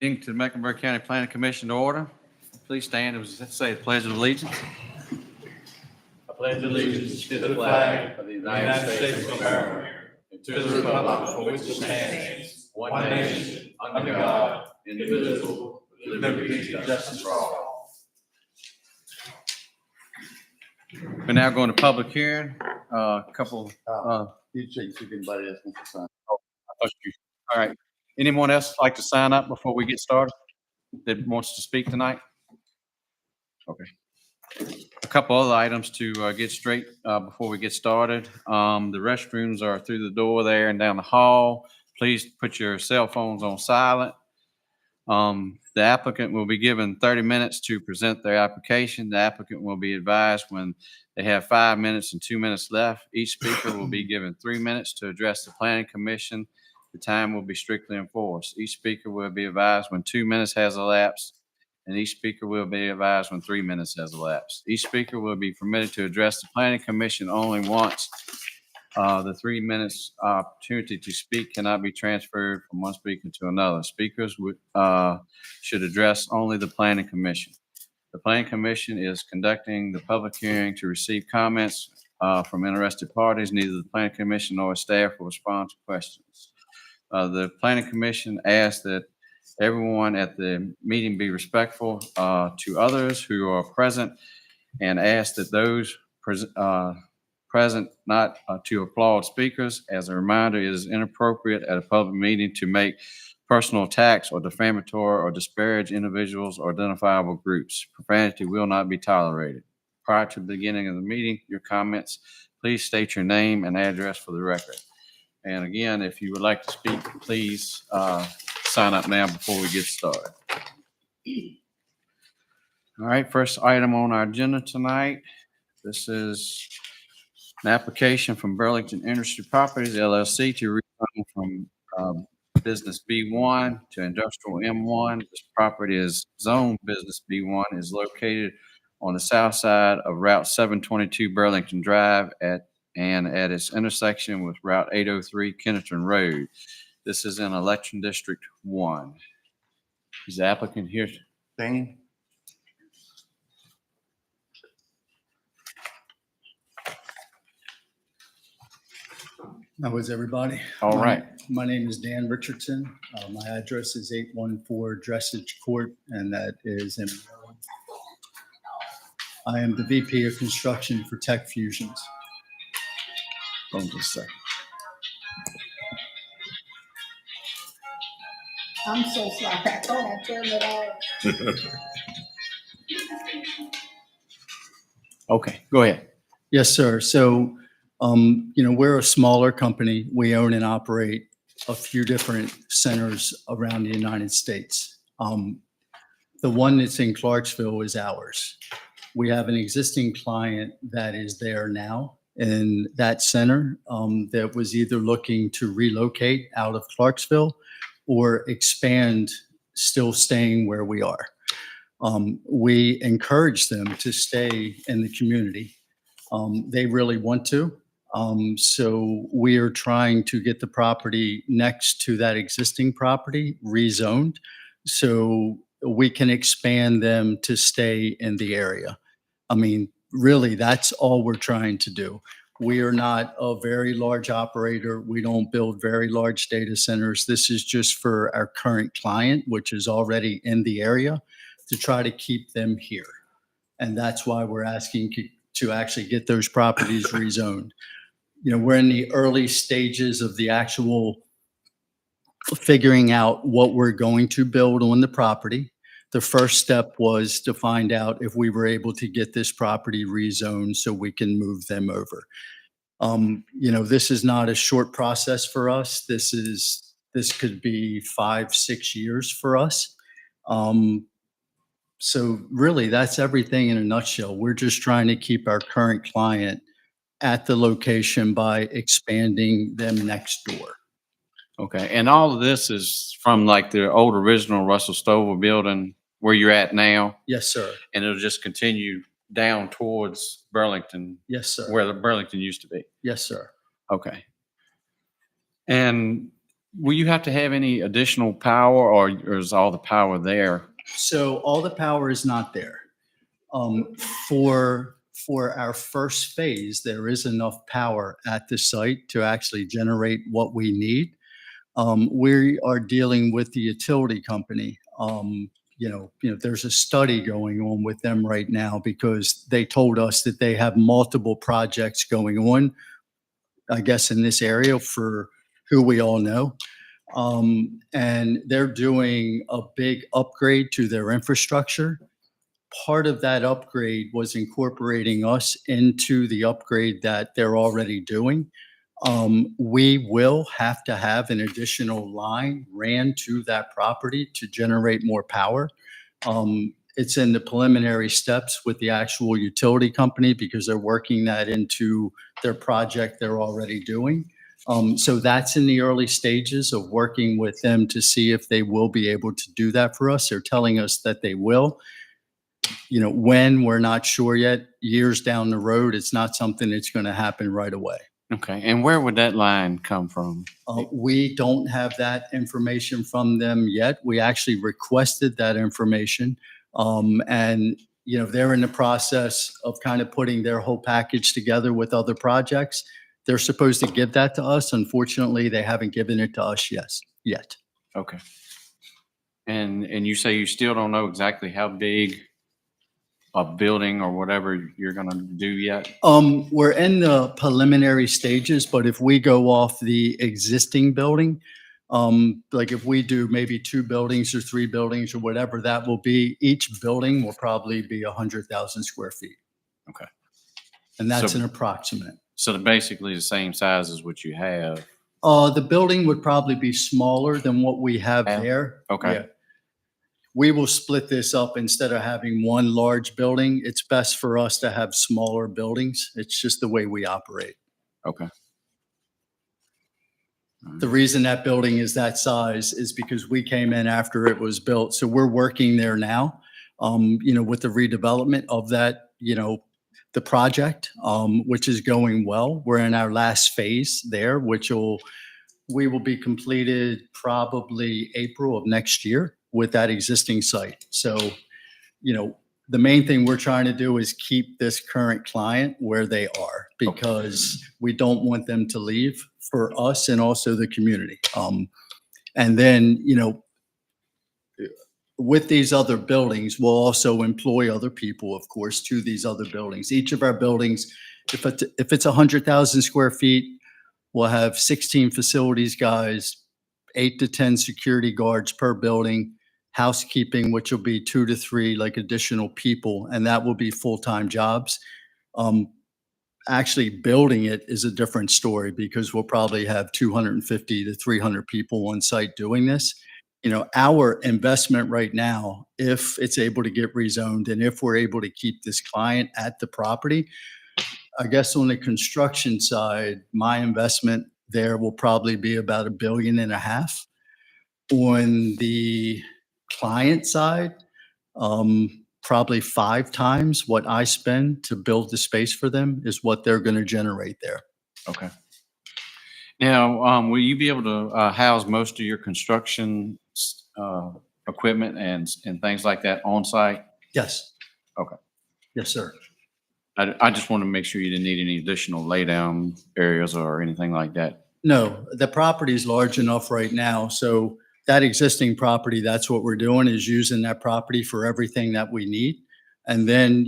To the Mecklenburg County Planning Commission to order. Please stand and say the Pledge of Allegiance. I pledge allegiance to the flag of the United States of America and to the republic for which it stands, one nation, under God, indivisible, with liberty and justice for all. We're now going to public hearing. You check if anybody else wants to sign. All right. Anyone else like to sign up before we get started that wants to speak tonight? Okay. A couple other items to get straight before we get started. The restrooms are through the door there and down the hall. Please put your cell phones on silent. The applicant will be given 30 minutes to present their application. The applicant will be advised when they have 5 minutes and 2 minutes left. Each speaker will be given 3 minutes to address the Planning Commission. The time will be strictly enforced. Each speaker will be advised when 2 minutes has elapsed, and each speaker will be advised when 3 minutes has elapsed. Each speaker will be permitted to address the Planning Commission only once. The 3 minutes opportunity to speak cannot be transferred from one speaker to another. Speakers should address only the Planning Commission. The Planning Commission is conducting the public hearing to receive comments from interested parties. Neither the Planning Commission nor staff will respond to questions. The Planning Commission asks that everyone at the meeting be respectful to others who are present and ask that those present not to applaud speakers. As a reminder, it is inappropriate at a public meeting to make personal attacks or defamatory or disparage individuals or identifiable groups. Profanity will not be tolerated. Prior to the beginning of the meeting, your comments, please state your name and address for the record. And again, if you would like to speak, please sign up now before we get started. All right, first item on our agenda tonight. This is an application from Burlington Industry Properties LLC to rezone from Business B1 to Industrial M1. This property is zoned Business B1, is located on the south side of Route 722 Burlington Drive at its intersection with Route 803 Kennerton Road. This is in Election District 1. Is the applicant here? Dane? How is everybody? All right. My name is Dan Richardson. My address is 814 Dressage Court, and that is in Maryland. I am the VP of Construction for Tech Fusions. Hold on just a second. I'm so sorry. I thought I turned it off. Okay, go ahead. Yes, sir. So, we're a smaller company. We own and operate a few different centers around the United States. The one that's in Clarksville is ours. We have an existing client that is there now in that center that was either looking to relocate out of Clarksville or expand, still staying where we are. We encourage them to stay in the community. They really want to. So we are trying to get the property next to that existing property rezoned so we can expand them to stay in the area. I mean, really, that's all we're trying to do. We are not a very large operator. We don't build very large data centers. This is just for our current client, which is already in the area, to try to keep them here. And that's why we're asking to actually get those properties rezoned. We're in the early stages of the actual figuring out what we're going to build on the property. The first step was to find out if we were able to get this property rezoned so we can move them over. This is not a short process for us. This could be 5-6 years for us. So really, that's everything in a nutshell. We're just trying to keep our current client at the location by expanding them next door. Okay, and all of this is from like the old original Russell Stover building where you're at now, Yes, sir. and it'll just continue down towards Burlington, Yes, sir. where the Burlington used to be. Yes, sir. Okay. And will you have to have any additional power or is all the power there? So all the power is not there. Um, for our first phase, there is enough power at the site to actually generate what we need. We are dealing with the utility company. There's a study going on with them right now because they told us that they have multiple projects going on, I guess, in this area for who we all know. And they're doing a big upgrade to their infrastructure. Part of that upgrade was incorporating us into the upgrade that they're already doing. We will have to have an additional line ran to that property to generate more power. It's in the preliminary steps with the actual utility company because they're working that into their project they're already doing. So that's in the early stages of working with them to see if they will be able to do that for us. They're telling us that they will. When, we're not sure yet. Years down the road, it's not something that's going to happen right away. Okay, and where would that line come from? We don't have that information from them yet. We actually requested that information. And they're in the process of kind of putting their whole package together with other projects. They're supposed to give that to us. Unfortunately, they haven't given it to us yet. Okay. And you say you still don't know exactly how big a building or whatever you're gonna do yet? We're in the preliminary stages, but if we go off the existing building, like if we do maybe 2 buildings or 3 buildings or whatever that will be, each building will probably be 100,000 square feet. Okay. And that's So- an approximate. So they're basically the same size as what you have. The building would probably be smaller than what we have Yeah. there. Okay. Yeah. We will split this up instead of having one large building. It's best for us to have smaller buildings. It's just the way we operate. Okay. The reason that building is that size is because we came in after it was built. So we're working there now, with the redevelopment of that, the project, which is going well. We're in our last phase there, we will be completed probably April of next year with that existing site. So, the main thing we're trying to do is keep this current client where they are because we don't want them to leave for us and also the community. And then, with these other buildings, we'll also employ other people, of course, to these other buildings. Each of our buildings, if it's 100,000 square feet, we'll have 16 facilities guys, 8 to 10 security guards per building, housekeeping, which will be 2 to 3 like additional people, and that will be full-time jobs. Actually building it is a different story because we'll probably have 250 to 300 people on site doing this. Our investment right now, if it's able to get rezoned and if we're able to keep this client at the property, I guess on the construction side, my investment there will probably be about $1.5 billion. On the client side, probably 5 times what I spend to build the space for them is what they're going to generate there. Okay. Now, will you be able to house most of your construction equipment and things like that on site? Yes. Okay. Yes, sir. I just want to make sure you didn't need any additional laydown areas or anything like that. No, the property is large enough right now. So that existing property, that's what we're doing, is using that property for everything that we need. And then,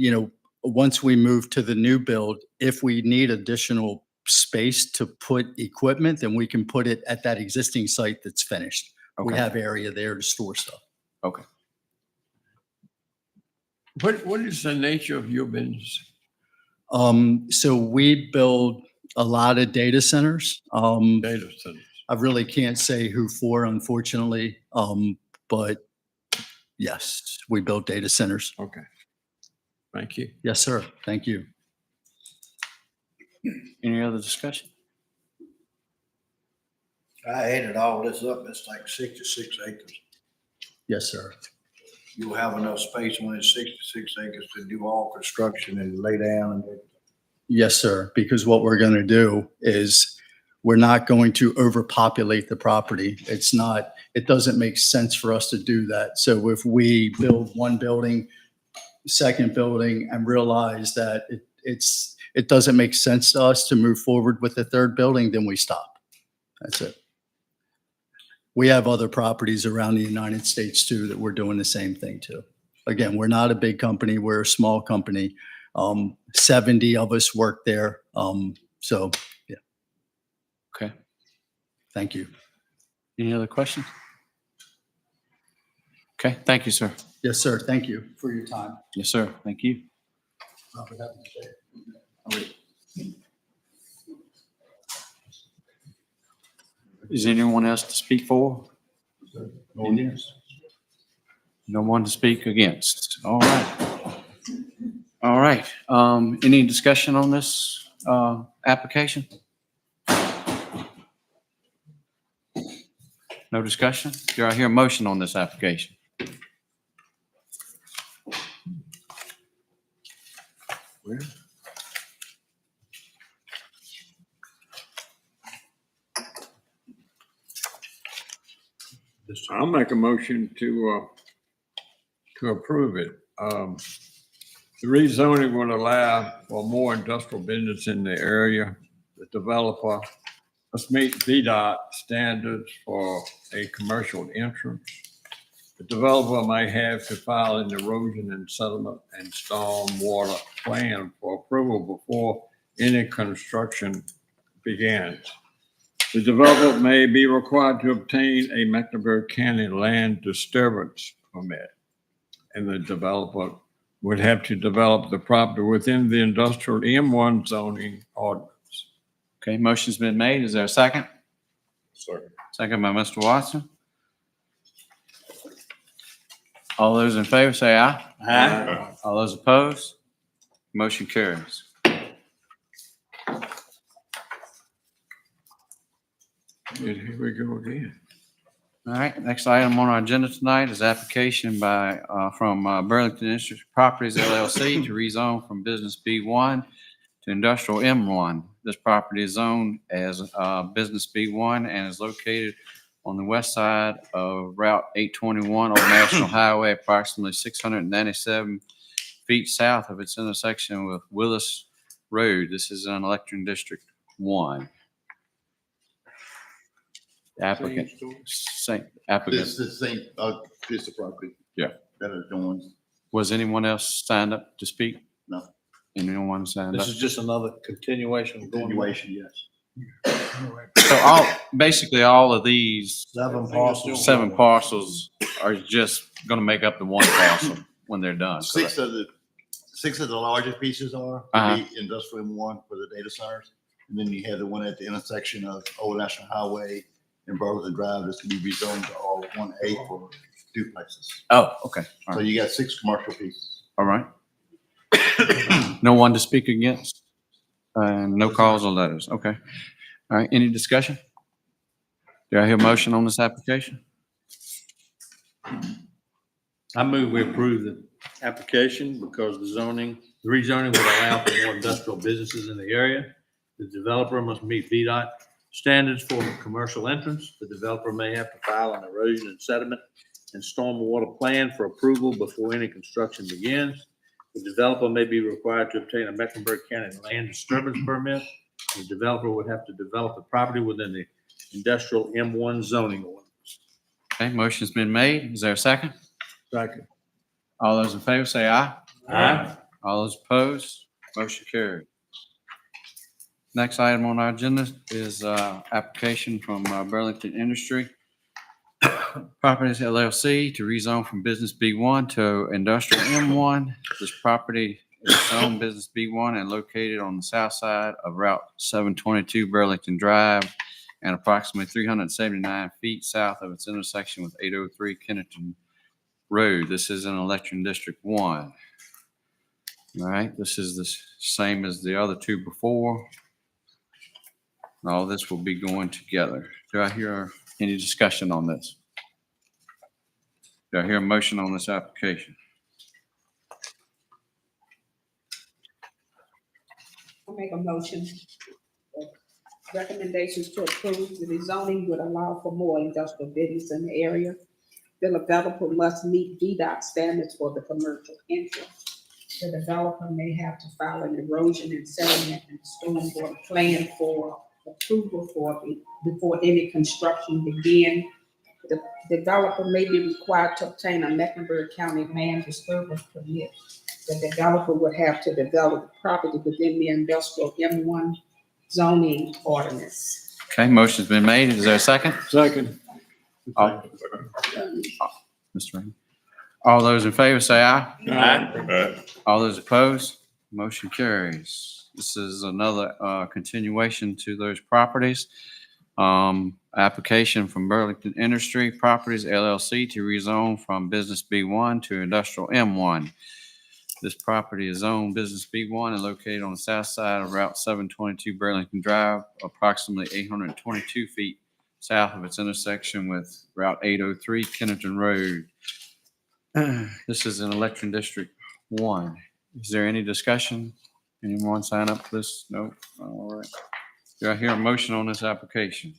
once we move to the new build, if we need additional space to put equipment, then we can put it at that existing site that's finished. We Okay. have area there to store stuff. Okay. What is the nature of your business? So we build a lot of data centers. Data centers. I really can't say who for, unfortunately. But yes, we build data centers. Okay. Thank you. Yes, sir. Thank you. Any other discussion? I added all this up, it's like 66 acres. Yes, sir. You'll have enough space on this 66 acres to do all construction and lay down and everything. Yes, sir. Because what we're going to do is we're not going to overpopulate the property. It doesn't make sense for us to do that. So if we build one building, second building, and realize that it doesn't make sense to us to move forward with the third building, then we stop. That's it. We have other properties around the United States too that we're doing the same thing to. Again, we're not a big company. We're a small company. 70 of us work there. So yeah, Okay. thank you. Any other questions? Okay, thank you, sir. Yes, sir. Thank you for your time. Yes, sir. Thank you. Is anyone else to speak for? No one to speak against. All right. All right. Any discussion on this application? No discussion? Do I hear a motion on this application? Where? I'll make a motion to approve it. The rezoning would allow for more industrial business in the area. The developer must meet VDOT standards for a commercial entrance. The developer may have to file an erosion and settlement and stormwater plan for approval before any construction begins. The developer may be required to obtain a Mecklenburg County land disturbance permit, and the developer would have to develop the property within the industrial M1 zoning ordinance. Okay, motion's been made. Is there a second? Second by Mr. Watson. All those in favor say aye. Aye. All those opposed? Motion carries. Here we go again. All right, next item on our agenda tonight is application from Burlington Industries Properties LLC to rezone from Business B1 to Industrial M1. This property is zoned as Business B1 and is located on the west side of Route 821 Old National Highway, approximately 697 feet south of its intersection with Willis Road. This is in Electric District 1. Applicant. Applicant. This is the same, piece of property. Yeah. That is doing, Was anyone else signed up to speak? no, Anyone signed up? This is just another continuation. of going- continuation, yes. So basically all of these 7 parcels. 7 parcels are just gonna make up the one parcel when they're done. Six of the largest pieces are Uh-huh. the industrial one for the data centers. And then you have the one at the intersection of Old National Highway and Burlington Drive that's gonna be rezoned to all 1A for duplexes. Oh, okay. All So right. you got 6 commercial pieces. All right. No one to speak against? No calls or letters. Okay. All right. Any discussion? Do I hear a motion on this application? I move we approve the application because the rezoning would allow for more industrial businesses in the area. The developer must meet VDOT standards for commercial entrance. The developer may have to file an erosion and sediment and stormwater plan for approval before any construction begins. The developer may be required to obtain a Mecklenburg County land disturbance permit. The developer would have to develop the property within the industrial M1 zoning ordinance. Okay, motion's been made. Is there a second? Second. All those in favor say aye. Aye. All those opposed, motion carried. Next item on our agenda is application from Burlington Industry Properties LLC to rezone from Business B1 to Industrial M1. This property is zoned Business B1 and located on the south side of Route 722 Burlington Drive and approximately 379 feet south of its intersection with 803 Kennington Road. This is in Electric District 1. All right, this is the same as the other two before. All this will be going together. Do I hear any discussion on this? Do I hear a motion on this application? I'll make a motion. recommendations to approve the rezoning would allow for more industrial business in the area. The developer must meet VDOT standards for the commercial interest. The developer may have to file an erosion and sediment and stormwater plan for approval before any construction begin. The developer may be required to obtain a Mecklenburg County land disturbance permit. The developer would have to develop the property within the industrial M1 zoning ordinance. Okay, motion's been made. Is there a second? Second. Mr. Raymond. All those in favor say aye. Aye. All those opposed, motion carries. This is another continuation to those properties. Application from Burlington Industry Properties LLC to rezone from Business B1 to Industrial M1. This property is zoned Business B1 and located on the south side of Route 722 Burlington Drive, approximately 822 feet south of its intersection with Route 803 Kennington Road. This is in Election District 1. Is there any discussion? Anyone sign up for this? No? All right. Do I hear a motion on this application?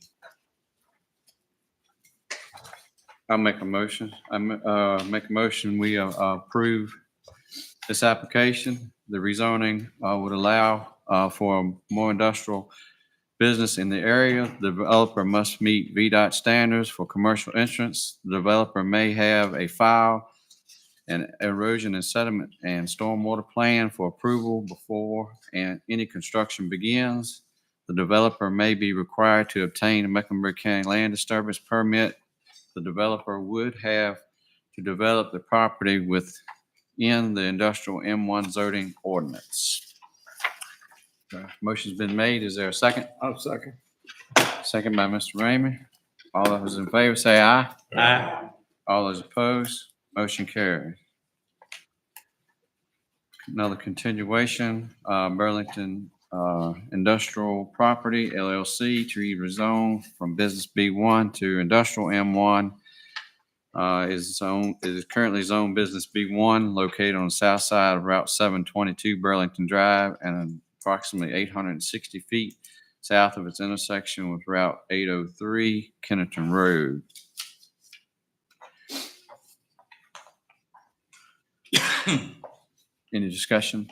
I'll make a motion. Make a motion, we approve this application. The rezoning would allow for more industrial business in the area. The developer must meet VDOT standards for commercial entrance. The developer may have a file an erosion and sediment and stormwater plan for approval before any construction begins. The developer may be required to obtain a Mecklenburg County land disturbance permit. The developer would have to develop the property within the industrial M1 zoning ordinance. Motion's been made. Is there a second? I'll second. Second by Mr. Raymond. All those in favor say aye. Aye. All those opposed, motion carries. Another continuation, Burlington Industrial Property LLC to rezone from Business B1 to Industrial M1. Is currently zoned Business B1, located on the south side of Route 722 Burlington Drive and approximately 860 feet south of its intersection with Route 803 Kennington Road. Any discussion?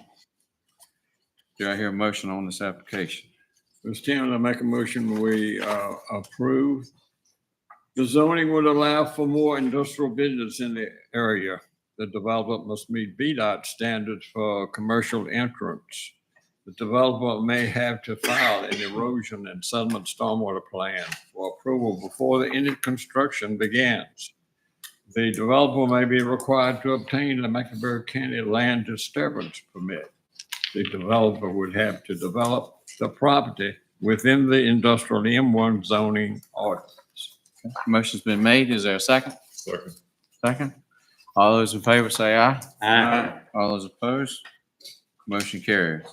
Do I hear a motion on this application? Mr. Chairman, I make a motion, we approve. The zoning would allow for more industrial business in the area. The developer must meet VDOT standards for commercial entrance. The developer may have to file an erosion and sediment stormwater plan for approval before any construction begins. The developer may be required to obtain a Mecklenburg County land disturbance permit. The developer would have to develop the property within the industrial M1 zoning ordinance. Motion's been made. Is there a second? Second. Second. All those in favor say aye. Aye. All those opposed, motion carries.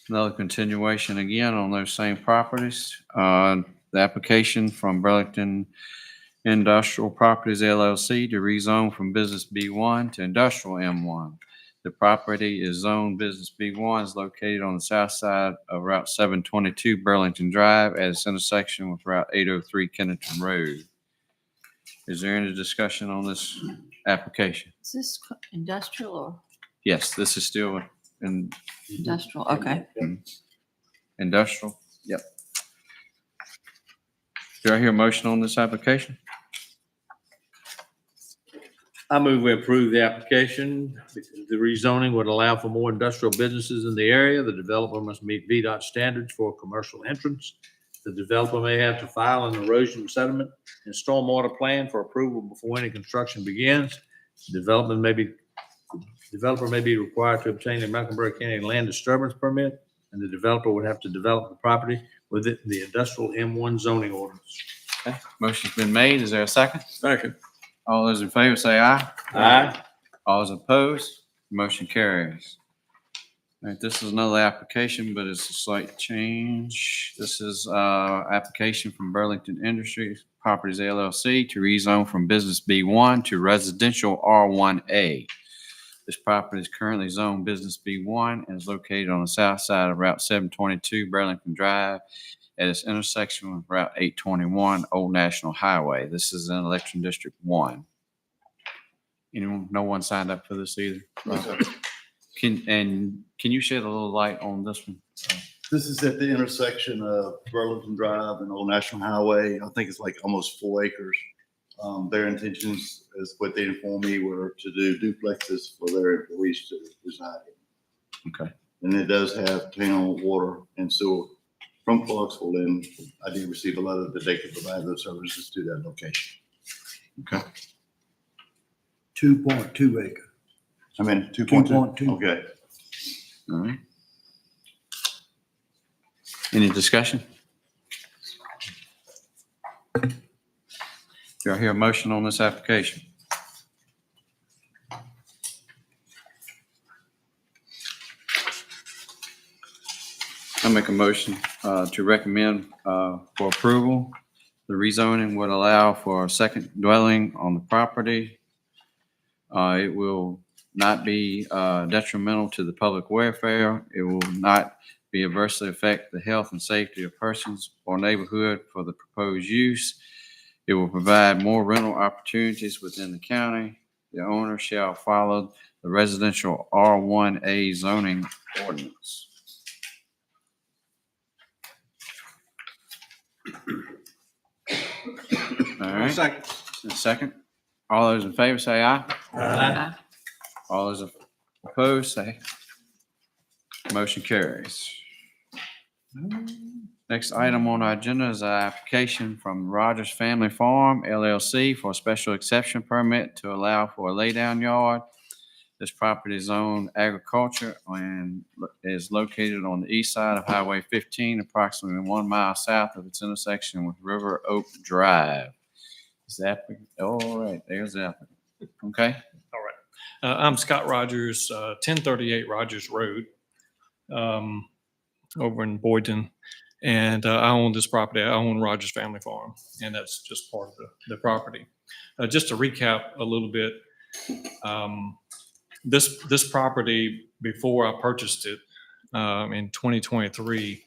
Another continuation again on those same properties. The application from Burlington Industrial Properties LLC to rezone from Business B1 to Industrial M1. The property is zoned Business B1, is located on the south side of Route 722 Burlington Drive at its intersection with Route 803 Kennington Road. Is there any discussion on this application? Is this industrial or Yes, this is still in industrial? Okay. industrial. Yep. Do I hear a motion on this application? I move we approve the application. The rezoning would allow for more industrial businesses in the area. The developer must meet VDOT standards for commercial entrance. The developer may have to file an erosion sediment and stormwater plan for approval before any construction begins. Developer may be required to obtain a Mecklenburg County land disturbance permit, and the developer would have to develop the property within the industrial M1 zoning ordinance. Okay. Motion's been made. Is there a second? Second. All those in favor say aye. Aye. All those opposed, motion carries. All right, this is another application, but it's a slight change. This is application from Burlington Industries Properties LLC to rezone from Business B1 to Residential R1A. This property is currently zoned Business B1 and is located on the south side of Route 722 Burlington Drive at its intersection with Route 821 Old National Highway. This is in Election District 1. Anyone, no one signed up for this either? Can you shed a little light on this one? This is at the intersection of Burlington Drive and Old National Highway. I think it's like almost 4 acres. Their intentions, is what they informed me, were to do duplexes for their employees to reside in. Okay. And it does have town water and sewer from Clarksville, and I did receive a letter that they could provide those services to that location. 2.2 acre. I mean, 2.2. 2.2. Okay. All right. Any discussion? Do I hear a motion on this application? I make a motion to recommend for approval. The rezoning would allow for a second dwelling on the property. It will not be detrimental to the public welfare. It will not be adversely affect the health and safety of persons or neighborhood for the proposed use. It will provide more rental opportunities within the county. The owner shall follow the residential R1A zoning ordinance. All right. Second. All those in favor say aye. Aye. All those opposed say. Motion carries. Next item on our agenda is an application from Rogers Family Farm LLC for a special exception permit to allow for a laydown yard. This property is zoned agriculture and is located on the east side of Highway 15, approximately 1 mile south of its intersection with River Oak Drive. Is the applicant, all right, there's the applicant. Okay, I'm Scott Rogers, 1038 Rogers Road, over in Boynton. And I own this property. I own Rogers Family Farm, and that's just part of the property. Just to recap a little bit, this property, before I purchased it in 2023,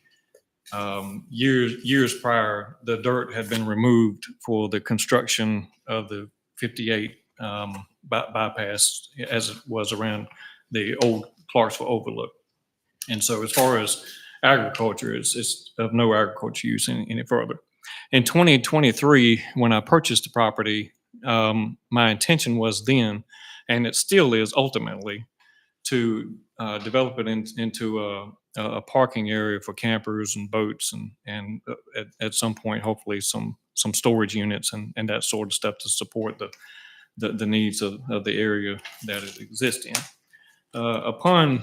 years prior, the dirt had been removed for the construction of the 58 bypass, as it was around the old Clarksville Overlook. And so as far as agriculture, it's of no agriculture use any further. In 2023, when I purchased the property, my intention was then, and it still is ultimately, to develop it into a parking area for campers and boats, and at some point, hopefully, some storage units and that sort of stuff to support the needs of the area that it exists in. Upon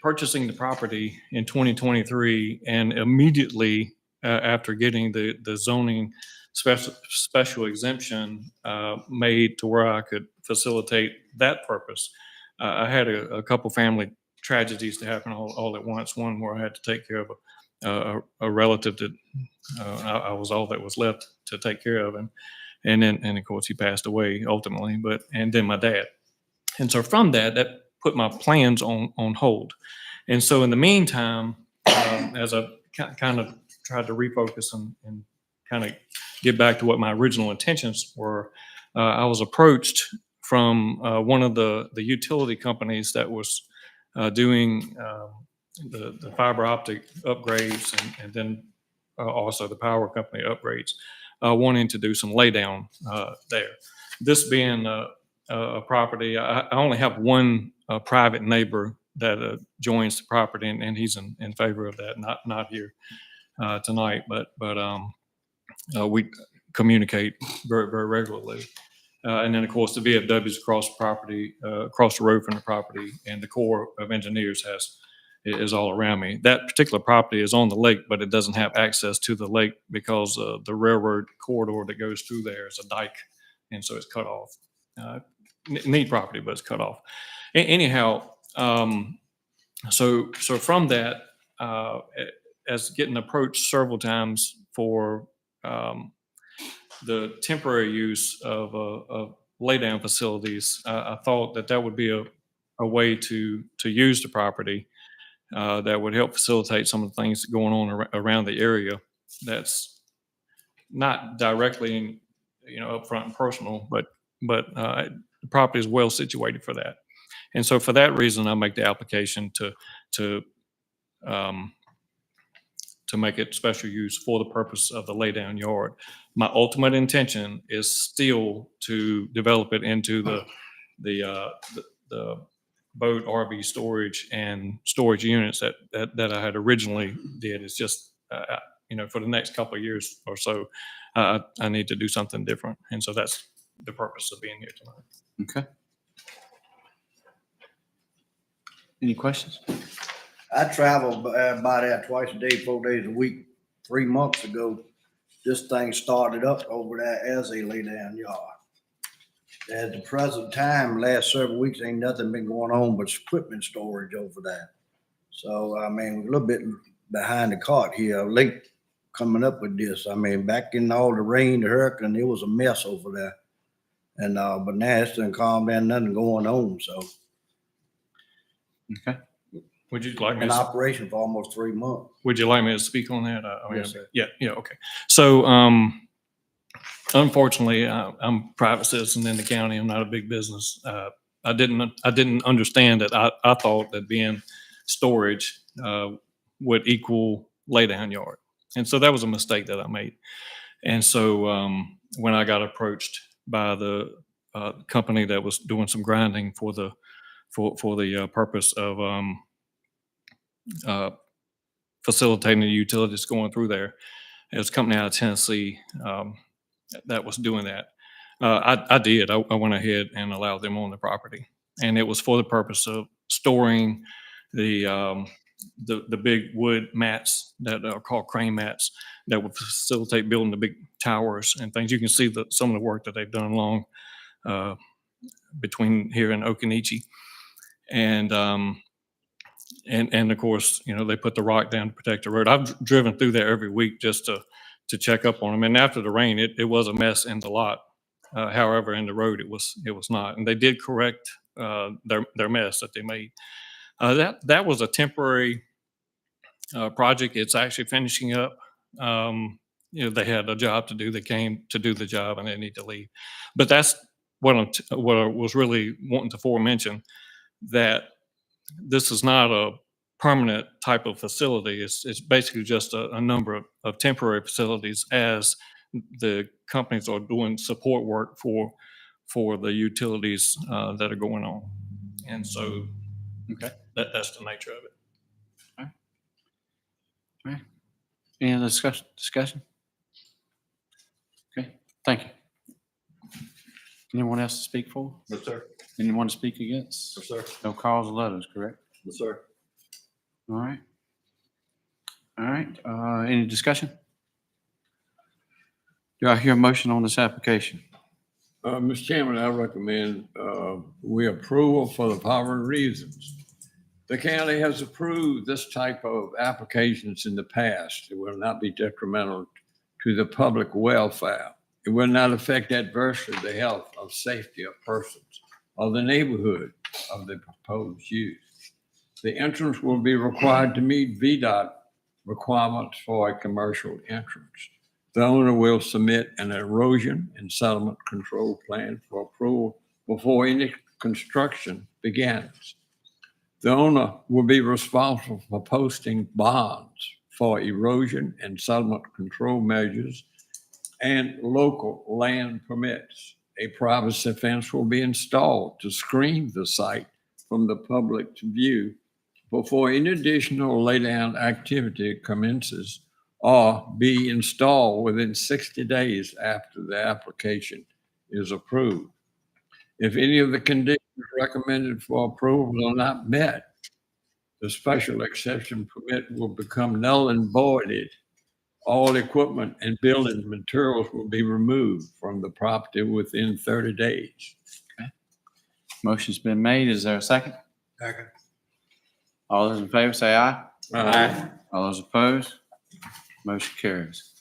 purchasing the property in 2023, and immediately after getting the zoning special exemption made to where I could facilitate that purpose, I had a couple family tragedies to happen all at once. One where I had to take care of a relative that I was all that was left to take care of, and of course he passed away ultimately. And then my dad, and so from that put my plans on hold. And so in the meantime, as I kind of tried to refocus and kind of get back to what my original intentions were, I was approached from one of the utility companies that was doing the fiber optic upgrades, and then also the power company upgrades, wanting to do some laydown there. This being a property, I only have one private neighbor that joins the property, and he's in favor of that. Not here tonight, but we communicate very regularly. And then, of course, the VFW's across the property, across the road from the property, and the Corps of Engineers is all around me. That particular property is on the lake, but it doesn't have access to the lake because the railroad corridor that goes through there is a dike, and so it's cut off. Neat property, but it's cut off. Anyhow, so from that, as getting approached several times for the temporary use of laydown facilities, I thought that would be a way to use the property that would help facilitate some of the things going on around the area. That's not directly, upfront and personal, but the property is well situated for that. And so for that reason, I make the application to make it special use for the purpose of the laydown yard. My ultimate intention is still to develop it into the boat RV storage and storage units that I had originally did. It's just, for the next couple of years or so, I need to do something different. And so that's the purpose of being here tonight. Okay. Any questions? I travel by there twice a day, 4 days a week. 3 months ago, this thing started up over there as a lay down yard. At the present time, last several weeks, ain't nothing been going on but equipment storage over there. So, I mean, we're a little bit behind the cart here, late coming up with this. I mean, back in all the rain, the hurricane, it was a mess over there. And, but now it's done calmed down, nothing going on, so. Okay. Would you like me In to? operation for almost 3 months. Would you like me to speak on that? Yes, sir. Yeah, okay. So, unfortunately, I'm a private citizen in the county. I'm not a big business. I didn't understand that. I thought that being storage would equal laydown yard. And so that was a mistake that I made. And so, when I got approached by the company that was doing some grinding for the purpose of facilitating the utilities going through there. It was a company out of Tennessee that was doing that. I did. I went ahead and allowed them on the property, and it was for the purpose of storing the big wood mats that are called crane mats that would facilitate building the big towers and things. You can see some of the work that they've done along between here and Okanichi. And of course, they put the rock down to protect the road. I've driven through there every week just to check up on them. And after the rain, it was a mess in the lot. However, in the road, it was not. And they did correct their mess that they made. That was a temporary project. It's actually finishing up. They had a job to do. They came to do the job and they need to leave. But that's what I was really wanting to foremention, that this is not a permanent type of facility. It's basically just a number of temporary facilities as the companies are doing support work for the utilities that are going on. And so Okay. that's the nature of it. All right. Any other discussion? Okay, thank you. Anyone else to speak for? Yes, sir. Anyone to speak against? Yes, sir. No calls or letters, correct? Yes, sir. All right. All right, any discussion? Do I hear a motion on this application? Mr. Chairman, I recommend we approve for the following reasons. The county has approved this type of applications in the past. It will not be detrimental to the public welfare. It will not affect adversely the health or safety of persons or the neighborhood of the proposed use. The entrance will be required to meet VDOT requirements for a commercial entrance. The owner will submit an erosion and settlement control plan for approval before any construction begins. The owner will be responsible for posting bonds for erosion and settlement control measures and local land permits. A privacy fence will be installed to screen the site from the public's view before any additional laydown activity commences, or be installed within 60 days after the application is approved. If any of the conditions recommended for approval are not met, the special exception permit will become null and voided. All equipment and building materials will be removed from the property within 30 days. Motion's been made. Is there a second? Second. All those in favor say aye. Aye. All those opposed? Motion carries.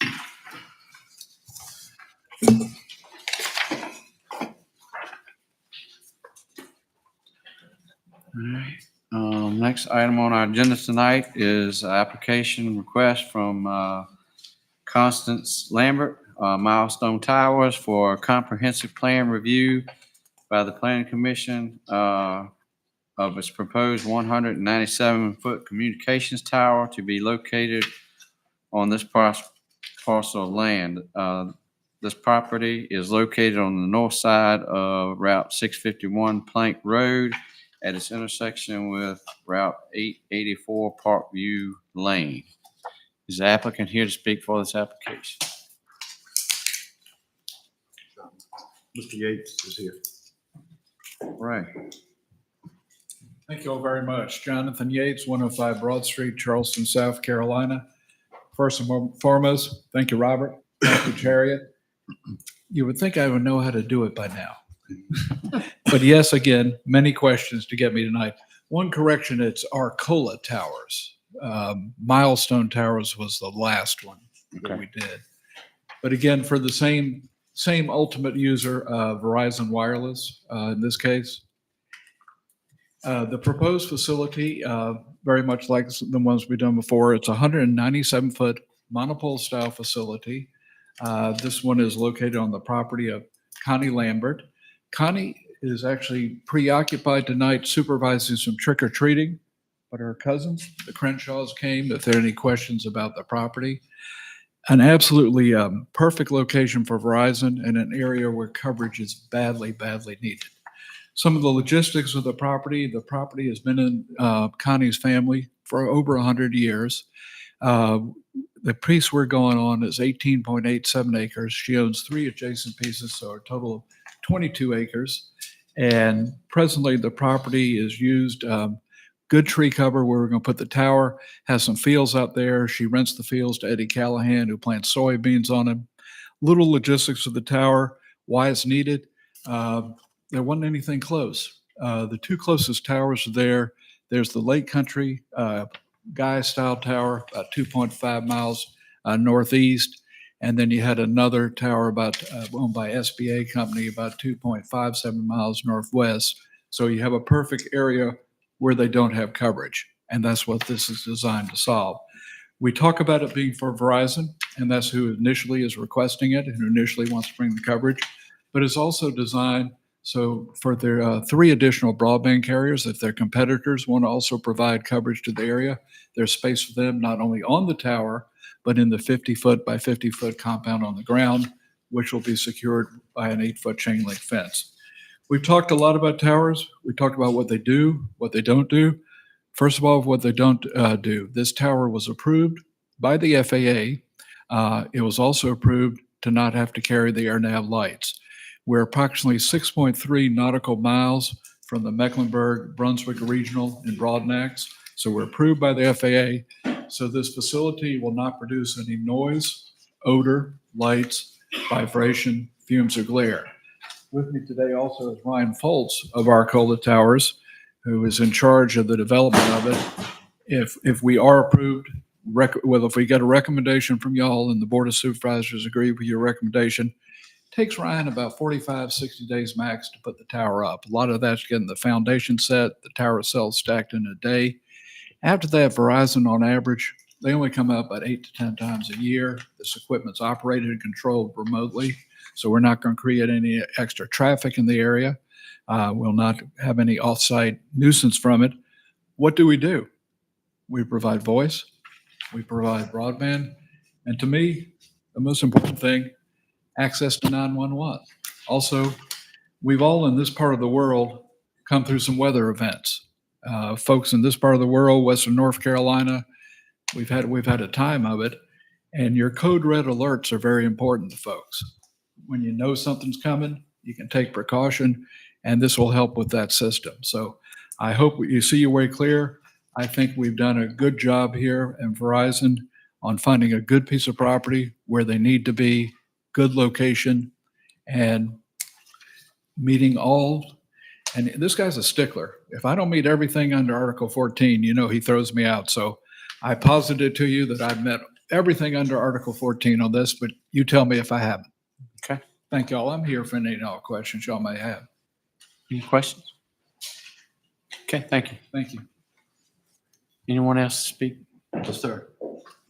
right. Next item on our agenda tonight is application request from Constance Lambert, Milestone Towers, for a comprehensive plan review by the Planning Commission of its proposed 197-foot communications tower to be located on this parcel of land. This property is located on the north side of Route 651 Plank Road at its intersection with Route 884 Parkview Lane. Is the applicant here to speak for this application? Mr. Yates is here. Right. Thank you all very much. Jonathan Yates, 105 Broad Street, Charleston, South Carolina. First and foremost, thank you, Robert. Thank you, Chariot. You would think I would know how to do it by now. But yes, again, many questions to get me tonight. One correction, it's Arcola Towers. Milestone Towers was the last one that we did. But again, for the same ultimate user, Verizon Wireless, in this case. The proposed facility, very much like the ones we've done before, it's a 197-foot monopole style facility. This one is located on the property of Connie Lambert. Connie is actually preoccupied tonight supervising some trick or treating, but her cousins, the Crenshaws, came if there are any questions about the property. An absolutely perfect location for Verizon in an area where coverage is badly, badly needed. Some of the logistics of the property has been in Connie's family for over 100 years. The piece we're going on is 18.87 acres. She owns 3 adjacent pieces, so a total of 22 acres. And presently the property is used, good tree cover where we're going to put the tower, has some fields out there. She rents the fields to Eddie Callahan, who plants soybeans on them. Little logistics of the tower, why it's needed. There wasn't anything close. The 2 closest towers are there. There's the Lake Country Guy style tower, about 2.5 miles northeast. And then you had another tower owned by SBA company about 2.57 miles northwest. So you have a perfect area where they don't have coverage. And that's what this is designed to solve. We talk about it being for Verizon, and that's who initially is requesting it and who initially wants to bring the coverage. But it's also designed so for their 3 additional broadband carriers, if their competitors want to also provide coverage to the area, there's space for them not only on the tower, but in the 50-foot by 50-foot compound on the ground, which will be secured by an 8-foot chain link fence. We've talked a lot about towers. We talked about what they do, what they don't do. First of all, what they don't do. This tower was approved by the FAA. It was also approved to not have to carry the AirNav lights. We're approximately 6.3 nautical miles from the Mecklenburg-Brunswick Regional in Broadnax. So we're approved by the FAA. So this facility will not produce any noise, odor, lights, vibration, fumes, or glare. With me today also is Ryan Foltz of Arcola Towers, who is in charge of the development of it. If we are approved, if we get a recommendation from y'all and the Board of Supervisors agree with your recommendation, takes Ryan about 45, 60 days max to put the tower up. A lot of that's getting the foundation set, the tower itself stacked in a day. After that, Verizon on average, they only come up about 8 to 10 times a year. This equipment's operated and controlled remotely, so we're not going to create any extra traffic in the area. We'll not have any off-site nuisance from it. What do? We provide voice, we provide broadband, and to me, the most important thing, access to 911. Also, we've all in this part of the world come through some weather events. Folks in this part of the world, Western North Carolina, we've had a time of it, and your code red alerts are very important to folks. When you know something's coming, you can take precaution, and this will help with that system. So I hope you see your way clear. I think we've done a good job here in Verizon on finding a good piece of property where they need to be, good location, and meeting all. And this guy's a stickler. If I don't meet everything under Article 14, he throws me out. So I posited to you that I've met everything under Article 14 on this, but you tell me if I haven't. Okay. Thank y'all. I'm here for any and all questions y'all may have. Any questions? Okay, thank you. Thank you. Anyone else speak? No, sir.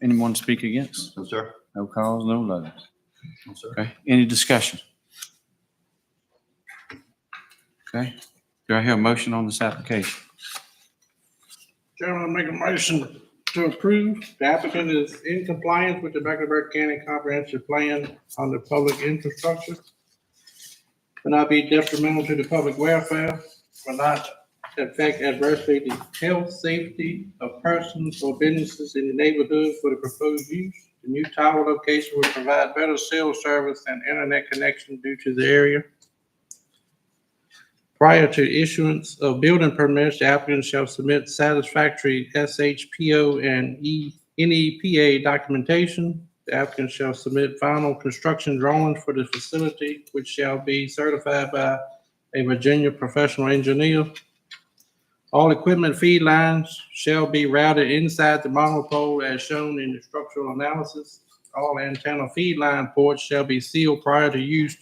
Anyone speak against? No, sir. No calls, no loads. No, sir. Okay, any discussion? Okay, do I hear a motion on this application? Chairman, I make a motion to approve. The applicant is in compliance with the Mecklenburg County Comprehensive Plan on the public infrastructure. Will not be detrimental to the public welfare, will not affect adversely the health, safety of persons or businesses in the neighborhood for the proposed use. The new tower location will provide better cell service and internet connection due to the area. Prior to issuance of building permits, the applicant shall submit satisfactory SHPO and NEPA documentation. The applicant shall submit final construction drawings for the facility, which shall be certified by a Virginia professional engineer. All equipment feed lines shall be routed inside the monopole as shown in the structural analysis. All antenna feed line ports shall be sealed prior to use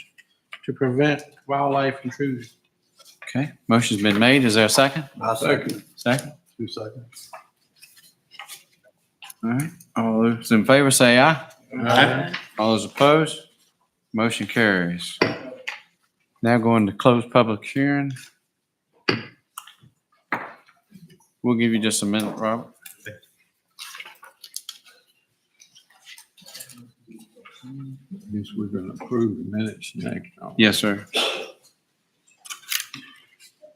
to prevent wildlife intrusion. Okay, motion's been made. Is there a second? I second. Second. 2 seconds. All right, all those in favor say aye. Aye. All those opposed? Motion carries. Now going to close public hearing. We'll give you just a minute, Robert. Guess we're gonna approve the minutes next. Yes, sir.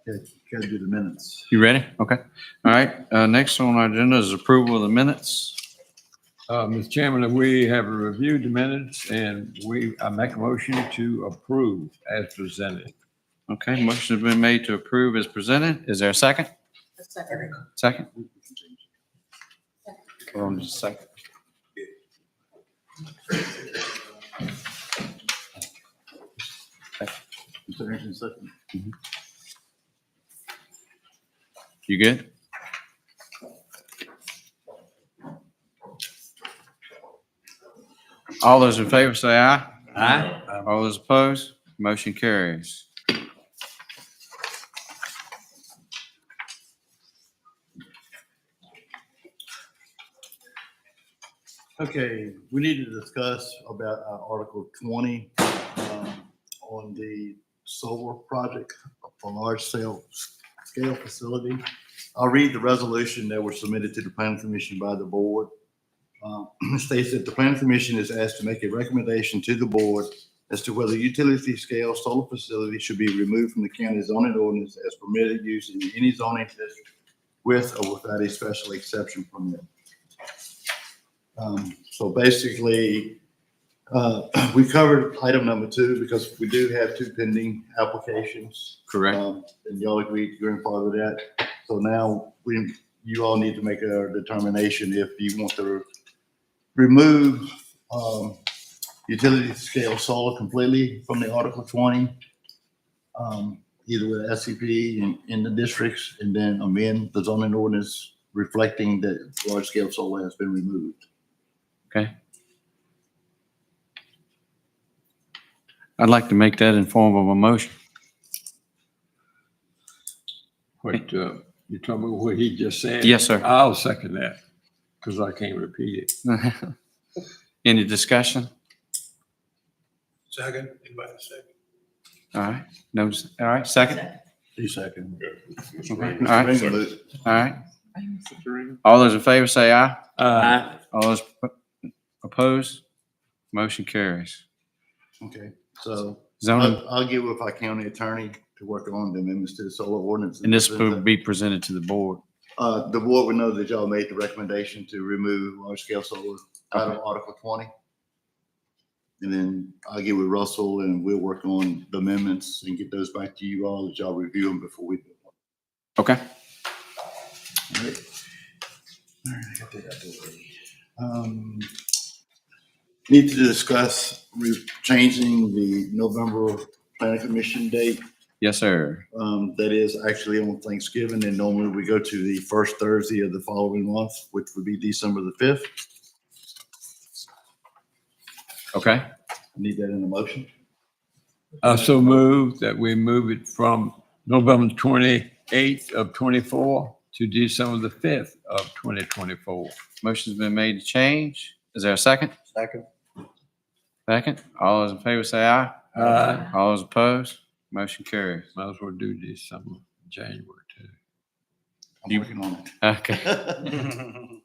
Okay, gotta do the minutes. You ready? Okay. All right, next on our agenda is approval of the minutes. Mr. Chairman, we have reviewed the minutes and I make a motion to approve as presented. Okay, motion has been made to approve as presented. Is there a second? Second? Hold on just a second. Mr. Anderson, second. You good? All those in favor say aye. Aye. All those opposed? Motion carries. Okay, we need to discuss about Article 20 on the solar project, a large scale facility. I'll read the resolution that was submitted to the planning commission by the board. It states that the planning commission is asked to make a recommendation to the board as to whether utility scale solar facility should be removed from the county zoning ordinance as permitted use in any zoning district with or without a special exception permit. So basically, we covered item number 2 because we do have 2 pending applications. Correct. And y'all agreed to grandfather that. So now you all need to make a determination if you want to remove utility scale solar completely from the Article 20, either with SCP in the districts, and then amend the zoning ordinance reflecting that large scale solar has been removed. Okay. I'd like to make that in form of a motion. What, you told me what he just said? Yes, sir. I'll second that because I can't repeat it. Any discussion? Second. Anybody second? All right. No, all right, second? 2 seconds. Okay. All right. All right. All those in favor say aye. Aye. All those opposed? Motion carries. Okay, so Zoning, I'll get with our county attorney to work on the amendments to the solar ordinance. and this will be presented to the board. The board would know that y'all made the recommendation to remove large scale solar out of Article 20. And then I'll get with Russell and we'll work on the amendments and get those back to you all that y'all review them before we do them. Okay. All right. All right, I got that out of the way. Need to discuss changing the November planning commission date. Yes, sir. That is actually on Thanksgiving, and normally we go to the first Thursday of the following month, which would be December the 5th. Okay. Need that in a motion? I so move that we move it from November 20 8th of 24 to December the 5th of 2024. Motion's been made to change. Is there a second? Second. Second. All those in favor say aye. Aye. All those opposed? Motion carries. Might as well do December, January too. I'm working on Okay. it.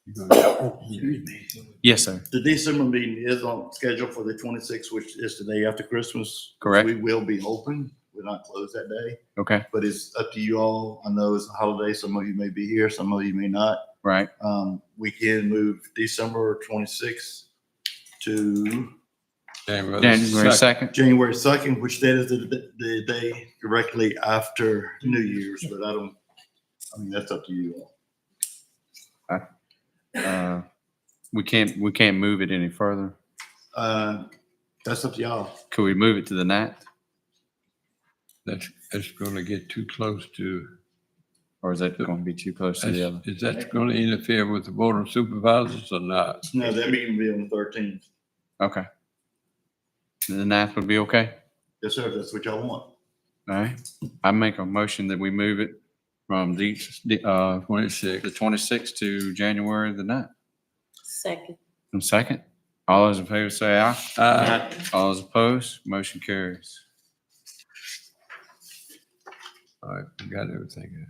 Excuse me. Yes, sir. The December meeting is on schedule for the 26th, which is the day after Christmas. Correct. We will be open. We're not closed that day, Okay, but it's up to you all. I know it's a holiday. Some of you may be here, some of you may not. right. We can move December 26th to January January 2nd. 2nd. January 2nd, which that is the day directly after New Year's, but I mean, that's up to you all. We can't move it any further. That's up to y'all. Could we move it to the 9th? That's gonna get too close to, Or is that going to be too close to the other? is that gonna interfere with the board of supervisors or not? No, that meeting will be on the 13th. Okay. The 9th would be okay? Yes, sir, if that's what y'all want. All right. I make a motion that we move it from the 26. 26th to January the 9th. Second. And second, all those in favor say aye. Aye. All those opposed, motion carries. All right, we got everything.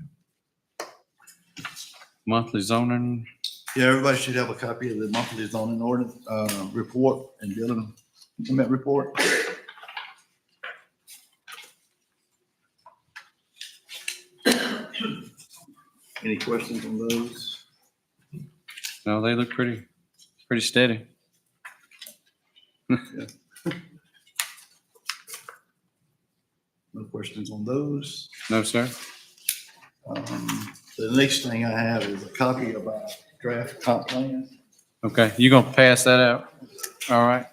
Monthly zoning, Yeah, everybody should have a copy of the monthly zoning ordinance, report and building permit report. Any questions on those? no, they look pretty steady. No questions on those. No, sir? The next thing I have is a copy of our draft comp plan. Okay, you gonna pass that out? All right.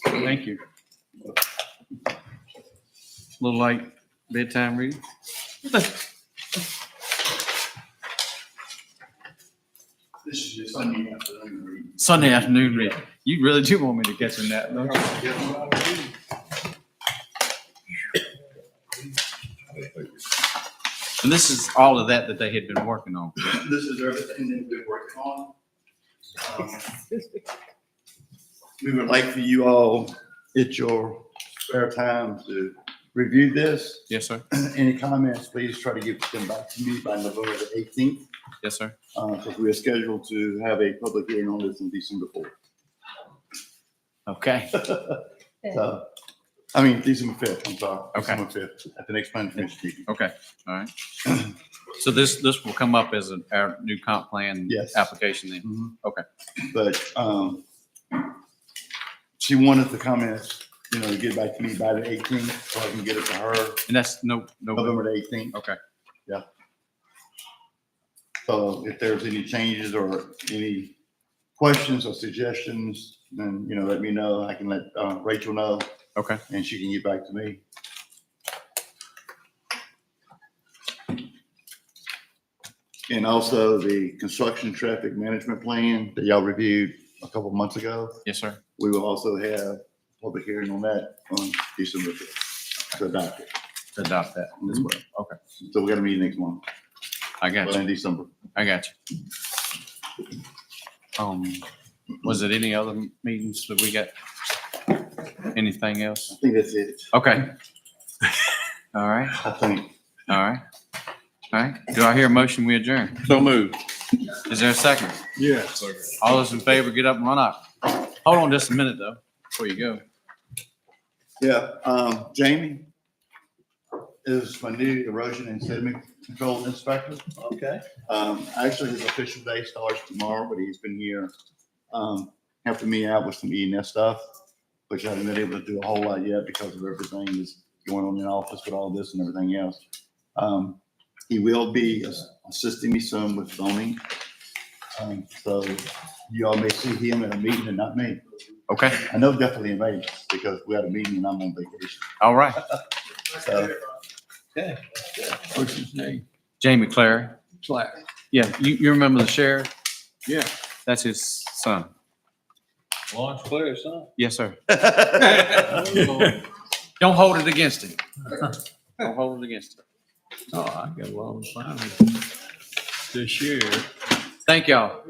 Thank you. Little like bedtime reading? This is just Sunday afternoon reading. Sunday afternoon reading. You really do want me to catch a nap, don't you? And this is all of that they had been working on. This is everything that we're working on. We would like for you all, at your spare time, to review this. Yes, sir. Any comments, please try to give them back to me by November the 18th, Yes, sir. because we are scheduled to have a public hearing on this on December 4th. Okay. So, I mean, December 5th, I'm sorry. Okay. December 5th, at the next planning commission meeting. Okay, all right. So this will come up as our new comp plan Yes. application then? Mhm. Okay. But she wanted the comments, to get back to me by the 18th, so I can get it to her And that's no, November the 18th. okay. So if there's any changes or any questions or suggestions, then, let me know. I can let Rachel know, Okay. and she can get back to me. And also the construction traffic management plan that y'all reviewed a couple months ago. Yes, sir. We will also have public hearing on that on December 5th to adopt it To adopt that as Mhm. well. Okay. So we got to meet next month, I got well, you. in December. I got you. Was it any other meetings that we got? Anything else? I think that's it. Okay. All right, I think. all right. All right. Do I hear a motion? We adjourn. So moved. Is there a second? Yes. All those in favor, get up and run up. Hold on just a minute though, before you go. Yeah, Jamie is my new erosion and sediment control inspector. Okay. Actually, his official day starts tomorrow, but he's been here, helping me out with some E&S stuff, which I haven't been able to do a whole lot yet because of everything that's going on in the office with all this and everything else. He will be assisting me some with zoning. So you all may see him at a meeting and not me. Okay, I know definitely in Vegas because we had a meeting and I'm on vacation. all right. So What's his name? Jamie Clary. Slack. Yeah, you remember the sheriff? Yeah. That's his son. Lawrence Clary's son. Yes, sir. Don't hold it against him. Don't hold it against him. Oh, I got along fine. This year. Thank y'all.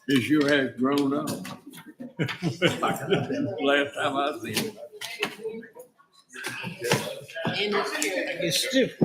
This year has grown up. Last time I seen it. It's stiff.